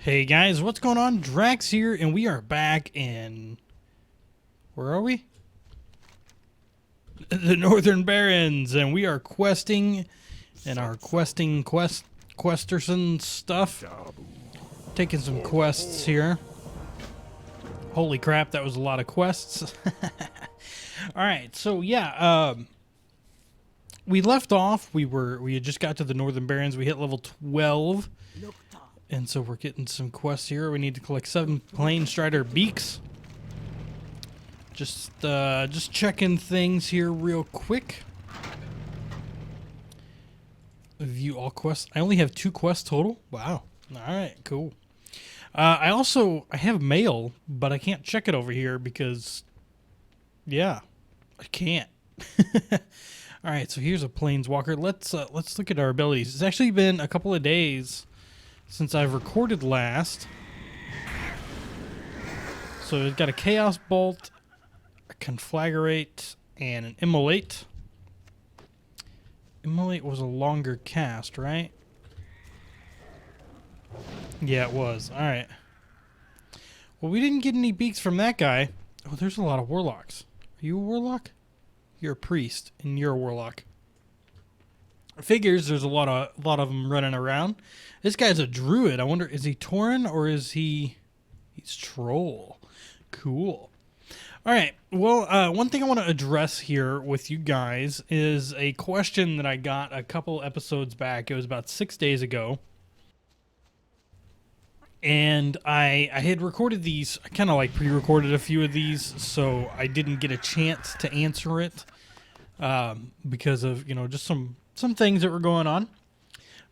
Hey guys, what's going on? Drax here, and we are back in... Where are we? The Northern Barrens, and we are questing in our Questerson stuff. Taking some quests here. Holy crap, that was a lot of quests. Alright, so yeah, we left off, we had just got to the Northern Barrens, we hit level 12. And so we're getting some quests here. We need to collect 7 Plane Strider beaks. Just checking things here real quick. View all quests. I only have 2 quests total. Wow. All right, cool. I have mail, but I can't check it over here because, yeah, I can't. All right, so here's a Planeswalker. Let's look at our abilities. It's actually been a couple of days since I've recorded last. So we've got a Chaos Bolt, a Conflagrate, and an Immolate. Immolate was a longer cast, right? Yeah, it was. Alright. Well, we didn't get any beaks from that guy. Oh, there's a lot of Warlocks. Are you a Warlock? You're a Priest, and you're a Warlock. Figures there's a lot of them running around. This guy's a druid. I wonder, is he Tauren or is he's troll? Cool. All right. Well, one thing I want to address here with you guys is a question that I got a couple episodes back. It was about 6 days ago. And I had recorded these. I kind of like pre-recorded a few of these, so I didn't get a chance to answer it because of, just some things that were going on.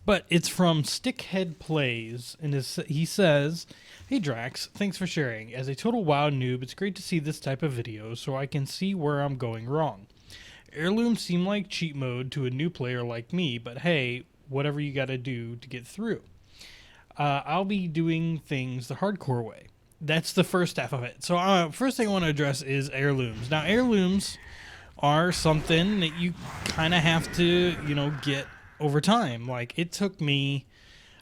But it's from Stickhead Plays, and he says, "Hey Drax, thanks for sharing. As a total WoW noob, it's great to see this type of video so I can see where I'm going wrong. Heirlooms seem like cheat mode to a new player like me, but hey, whatever you gotta do to get through. I'll be doing things the hardcore way." That's the first half of it. So first thing I want to address is heirlooms. Now, heirlooms are something that you kind of have to, get over time. Like, it took me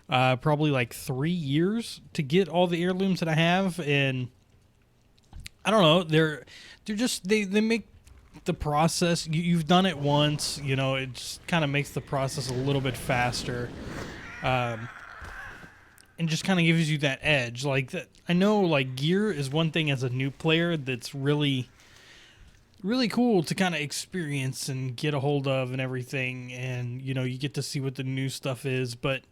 probably like 3 years to get all the heirlooms that I have, and I don't know, they're just they make the process, you've done it once, it just kind of makes the process a little bit faster, and just kind of gives you that edge. Like, that, I know, like, gear is one thing as a new player that's really cool to kind of experience and get a hold of and everything, and you get to see what the new stuff is. But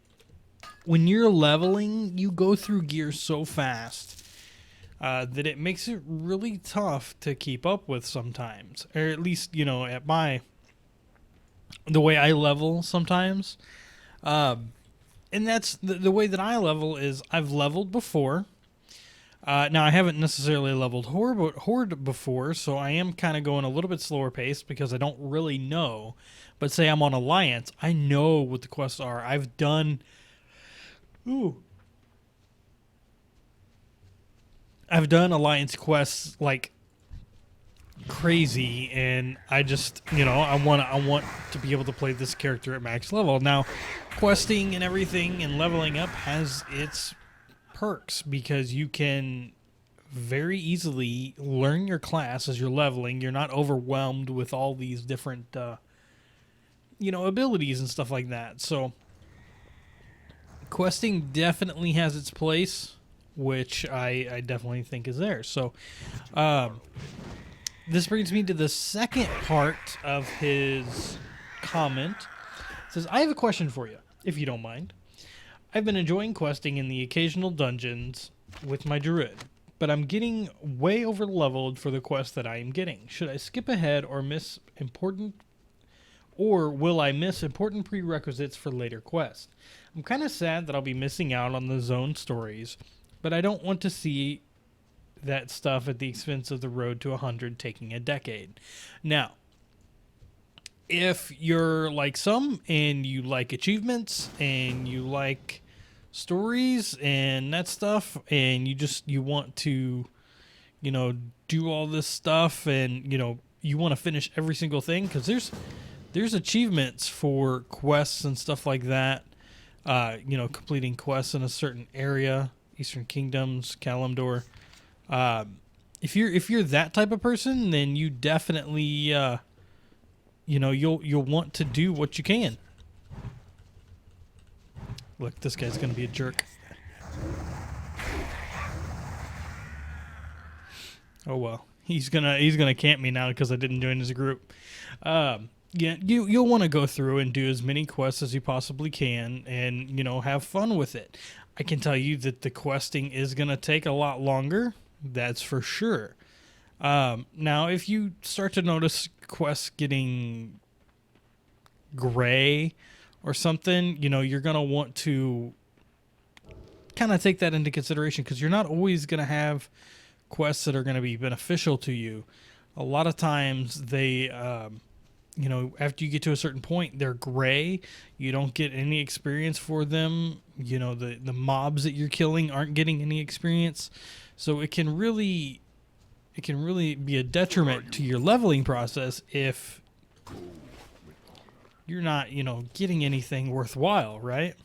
when you're leveling, you go through gear so fast that it makes it really tough to keep up with sometimes, or at least the way I level sometimes. And that's the way that I level is I've leveled before. Now, I haven't necessarily leveled Horde before, so I am kind of going a little bit slower pace because I don't really know. But say I'm on Alliance, I know what the quests are. I've done Alliance quests like crazy, and I just, I want to be able to play this character at max level. Now, questing and everything and leveling up has its perks because you can very easily learn your class as you're leveling. You're not overwhelmed with all these different abilities and stuff like that. So questing definitely has its place, which I definitely think is there. So this brings me to the second part of his comment. It says, "I have a question for you, if you don't mind. I've been enjoying questing in the occasional dungeons with my druid, but I'm getting way over leveled for the quest that I am getting. Should I skip ahead or will I miss important prerequisites for later quests? I'm kind of sad that I'll be missing out on the zone stories, but I don't want to see that stuff at the expense of the road to 100 taking a decade." Now, if you're like some and you like achievements and you like stories and that stuff, and you want to do all this stuff, and you want to finish every single thing, because there's achievements for quests and stuff like that, completing quests in a certain area, Eastern Kingdoms, Kalimdor. If you're that type of person, then you definitely you'll want to do what you can. Look, this guy's gonna be a jerk. Oh well, he's gonna camp me now because I didn't join his group. Yeah, you'll want to go through and do as many quests as you possibly can, and have fun with it. I can tell you that the questing is gonna take a lot longer. That's for sure. Now, if you start to notice quests getting gray or something, you're gonna want to kind of take that into consideration, because you're not always gonna have quests that are going to be beneficial to you. A lot of times they after you get to a certain point, they're gray. You don't get any experience for them. The mobs that you're killing aren't getting any experience, so it can really be a detriment to your leveling process if you're not getting anything worthwhile, right?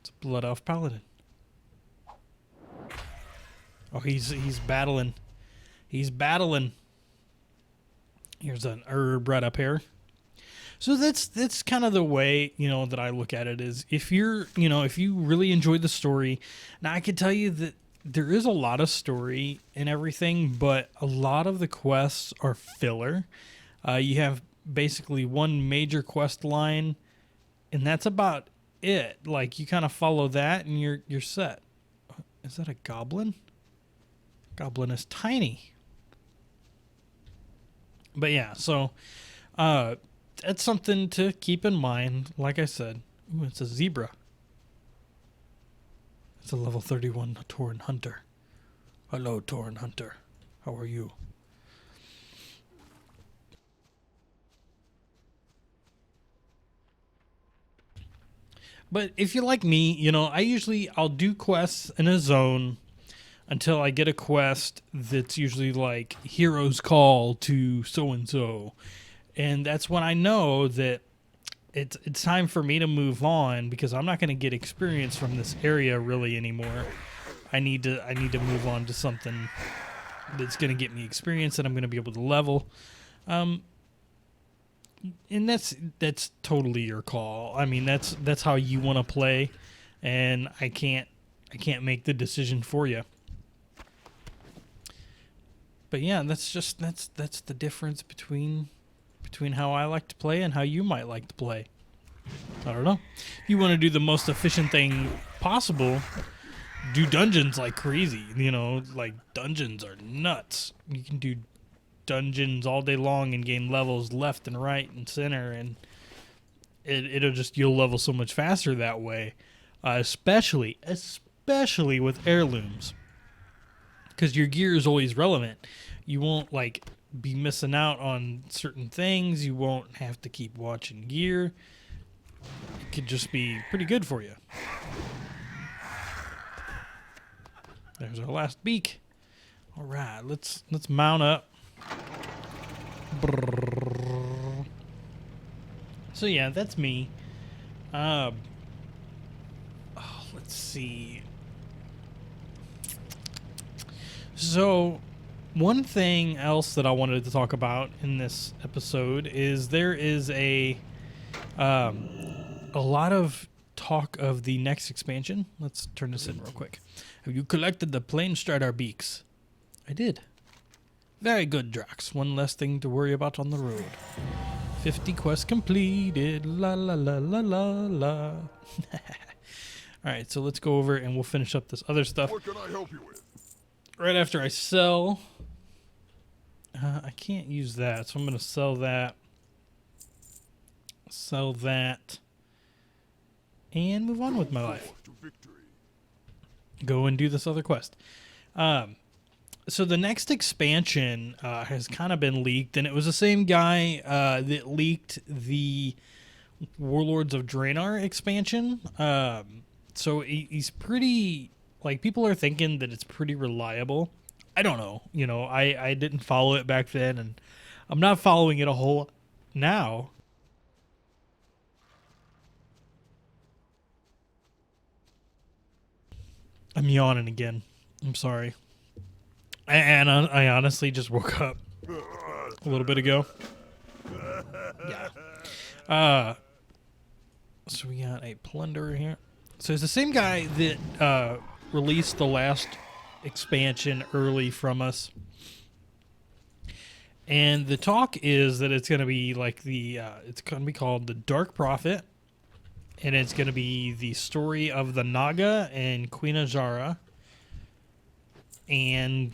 It's a Blood Elf Paladin. Oh, he's battling. He's battling. Here's an herb right up here. So that's kind of the way, that I look at it, is if you really enjoy the story. Now, I can tell you that there is a lot of story and everything, but a lot of the quests are filler. You have basically one major quest line, and that's about it. Like, you kind of follow that and you're set. Is that a goblin? Goblin is tiny. But yeah, so that's something to keep in mind. Like I said, ooh, it's a zebra. It's a level 31 Tauren Hunter. Hello, Tauren Hunter. How are you? But if you're like me, I'll do quests in a zone until I get a quest that's usually like Hero's Call to so-and-so. And that's when I know that it's time for me to move on, because I'm not going to get experience from this area really anymore. I need to move on to something that's going to get me experience and I'm going to be able to level. And that's totally your call. I mean, that's how you want to play, and I can't make the decision for you. But yeah, that's the difference between how I like to play and how you might like to play. I don't know. If you want to do the most efficient thing possible, do dungeons like crazy. Like, dungeons are nuts. You can do dungeons all day long and gain levels left and right and center, and you'll level so much faster that way. Especially with heirlooms, because your gear is always relevant. You won't be missing out on certain things. You won't have to keep watching gear. It could just be pretty good for you. There's our last beak. All right, let's mount up. So yeah, that's me. Let's see. So, one thing else that I wanted to talk about in this episode is there is a lot of talk of the next expansion. Let's turn this in real quick. Have you collected the Plain Strider beaks? I did. Very good, Draax. One less thing to worry about on the road. 50 quests completed. La la la la la la. Alright, so let's go over and we'll finish up this other stuff. What can I help you with? Right after I sell. I can't use that, so I'm going to sell that. Sell that. And move on with my life. Go and do this other quest. So the next expansion has kind of been leaked, and it was the same guy that leaked the Warlords of Draenor expansion. So he's pretty, people are thinking that it's pretty reliable. I don't know. I didn't follow it back then, and I'm not following it a whole now. I'm yawning again. I'm sorry. And I honestly just woke up a little bit ago. Yeah. So we got a plunderer here. So it's the same guy that released the last expansion early from us. And the talk is that it's going to be like it's going to be called the Dark Prophet. And it's going to be the story of the Naga and Queen Azara. And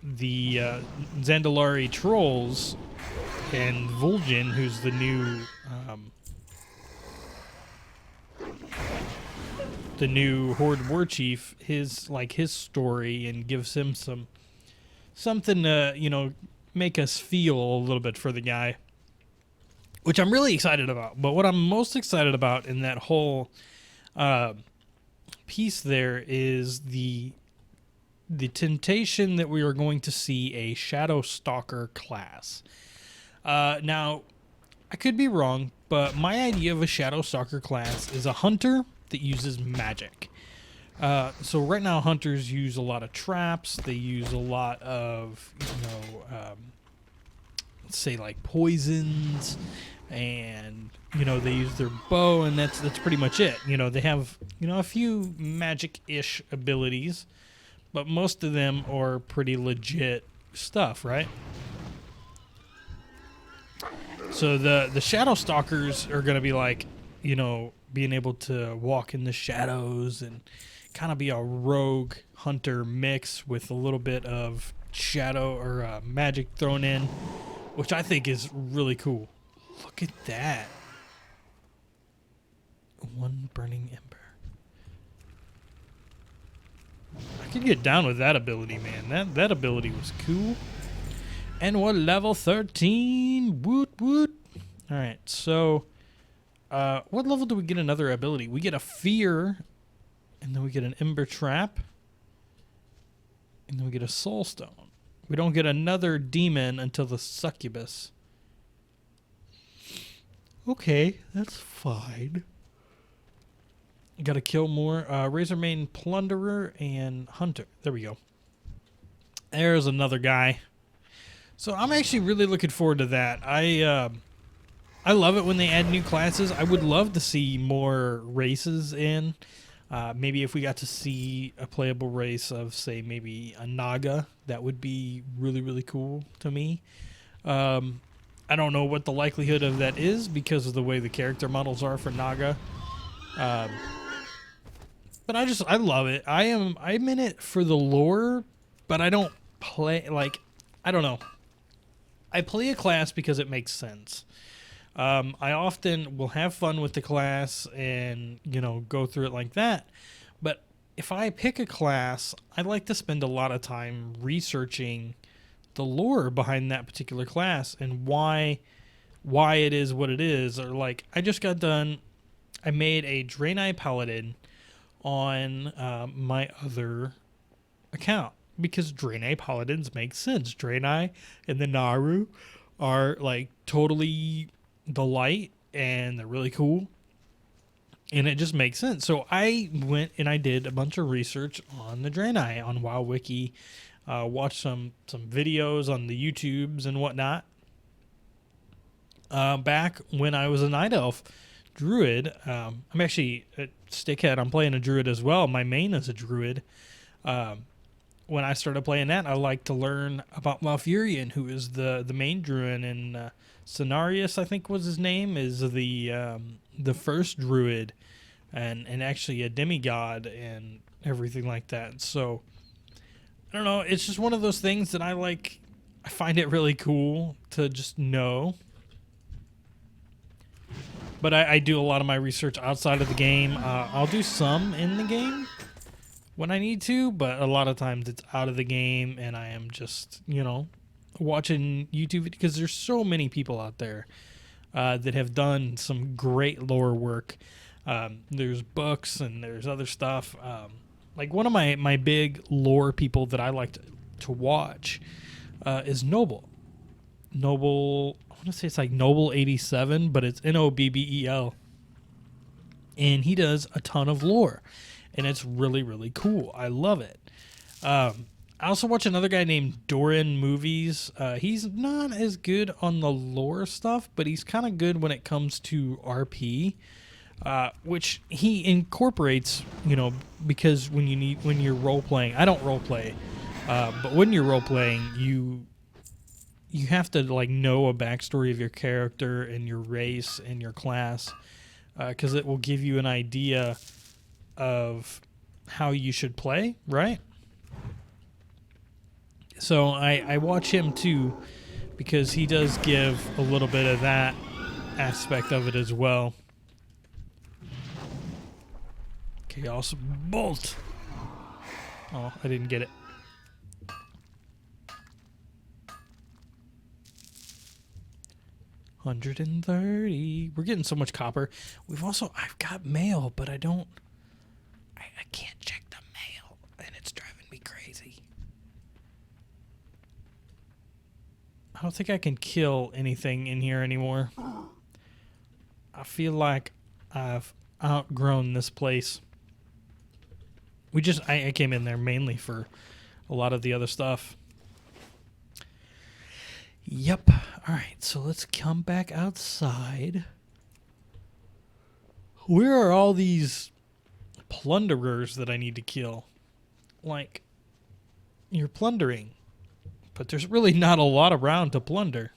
the Zandalari trolls and Vol'jin, who's the new Horde war chief, his story, and gives him something to make us feel a little bit for the guy, which I'm really excited about. But what I'm most excited about in that whole piece there is the temptation that we are going to see a Shadow Stalker class. Now, I could be wrong, but my idea of a Shadow Stalker class is a hunter that uses magic. So right now, hunters use a lot of traps. They use a lot of, let's say like poisons, and they use their bow, and that's pretty much it. They have a few magic-ish abilities, but most of them are pretty legit stuff, right? So the Shadow Stalkers are going to be like, being able to walk in the shadows and kind of be a rogue hunter mix with a little bit of shadow or magic thrown in, which I think is really cool. Look at that. One burning ember. I could get down with that ability, man. That ability was cool. And we're level 13. Woot woot. Alright, so what level do we get another ability? We get a fear, and then we get an ember trap, and then we get a soul stone. We don't get another demon until the succubus. Okay, that's fine. Got to kill more. Razormane Plunderer and Hunter. There we go. There's another guy. So I'm actually really looking forward to that. I love it when they add new classes. I would love to see more races in. Maybe if we got to see a playable race of, say, maybe a Naga, that would be really, really cool to me. I don't know what the likelihood of that is because of the way the character models are for Naga. But I love it. I'm in it for the lore, but I don't play, I don't know. I play a class because it makes sense. I often will have fun with the class and, go through it like that. But if I pick a class, I like to spend a lot of time researching the lore behind that particular class and why it is what it is. Or I just got done, I made a Draenei Paladin on my other account because Draenei Paladins make sense. Draenei and the Naru are totally the light, and they're really cool, and it just makes sense. So I went and I did a bunch of research on the Draenei on WoW Wiki, watched some videos on the YouTubes and whatnot. Back when I was a Night Elf Druid, I'm actually a Stickhead. I'm playing a Druid as well. My main is a Druid. When I started playing that, I liked to learn about Malfurion, who is the main Druid, and Cenarius, I think was his name, is the first Druid, and actually a demigod and everything like that. So I don't know. It's just one of those things that I like. I find it really cool to just know. But I do a lot of my research outside of the game. I'll do some in the game when I need to, but a lot of times it's out of the game, and I am just, watching YouTube because there's so many people out there that have done some great lore work. There's books and there's other stuff. One of my big lore people that I like to watch is Noble. Noble, I want to say it's Noble 87, but it's Nobbel. And he does a ton of lore. and it's really, really cool. I love it. I also watch another guy named Doran Movies. He's not as good on the lore stuff, but he's kind of good when it comes to RP, which he incorporates, you know, because when you're role playing, I don't role play, but when you're role playing, you have to like know a backstory of your character and your race and your class, because it will give you an idea of how you should play, right? So I watch him too, because he does give a little bit of that aspect of it as well. Chaos Bolt. Oh, I didn't get it. $130. We're getting so much copper. I've got mail, but I can't check the mail, and it's driving me crazy. I don't think I can kill anything in here anymore. I feel like I've outgrown this place. I came in there mainly for a lot of the other stuff. Yep. All right, so let's come back outside. Where are all these plunderers that I need to kill? Like, you're plundering, but there's really not a lot around to plunder.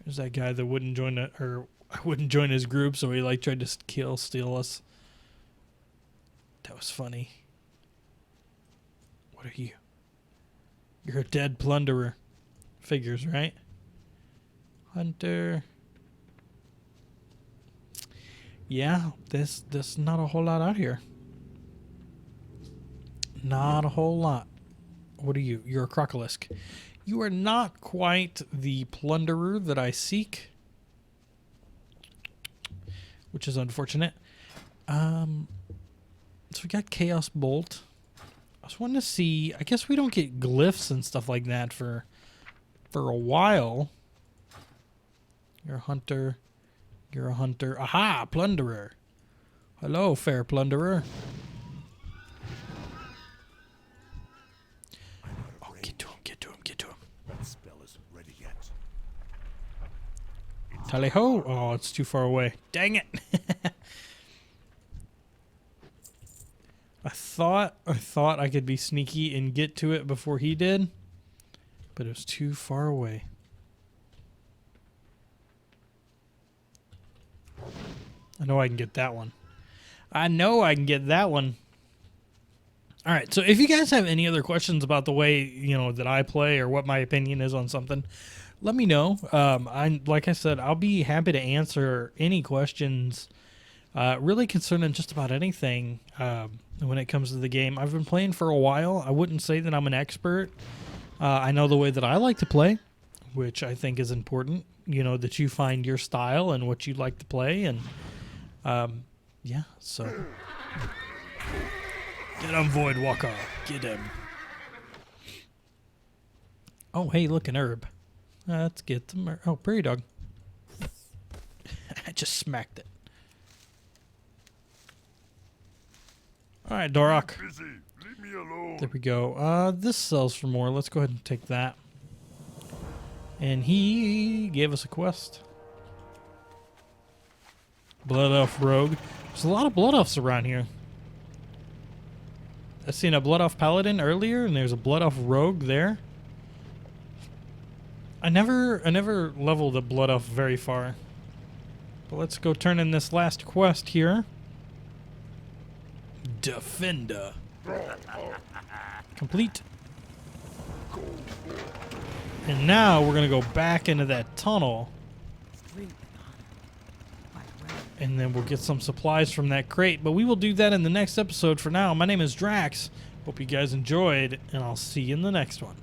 There's that guy that wouldn't join I wouldn't join his group, so he like tried to steal us. That was funny. What are you? You're a dead plunderer. Figures, right? Hunter. Yeah, there's not a whole lot out here. Not a whole lot. What are you? You're a crocolisk. You are not quite the plunderer that I seek, which is unfortunate. So we got Chaos Bolt. I was wanting to see. I guess we don't get glyphs and stuff like that for a while. You're a hunter. You're a hunter. Aha! Plunderer. Hello, fair plunderer. Oh, get to him, get to him, get to him. That spell isn't ready yet. Tally ho! Oh, it's too far away. Dang it! I thought I could be sneaky and get to it before he did, but it was too far away. I know I can get that one. I know I can get that one. All right, so if you guys have any other questions about the way, you know, that I play or what my opinion is on something, let me know. Like I said, I'll be happy to answer any questions really concerning just about anything when it comes to the game. I've been playing for a while. I wouldn't say that I'm an expert. I know the way that I like to play, which I think is important. You know, that you find your style and what you like to play, and yeah, so get him, Void Walker, get him. Oh, hey, look, an herb. Let's get them. Oh, prairie dog. I just smacked it. All right, Dorok. Busy. Leave me alone. There we go. This sells for more. Let's go ahead and take that. And he gave us a quest. Blood Elf Rogue. There's a lot of Blood Elves around here. I seen a Blood Elf Paladin earlier, and there's a Blood Elf Rogue there. I never leveled a Blood Elf very far. But let's go turn in this last quest here. Defender. Complete. And now we're going to go back into that tunnel. And then we'll get some supplies from that crate. But we will do that in the next episode. For now, my name is Draax. Hope you guys enjoyed, and I'll see you in the next one.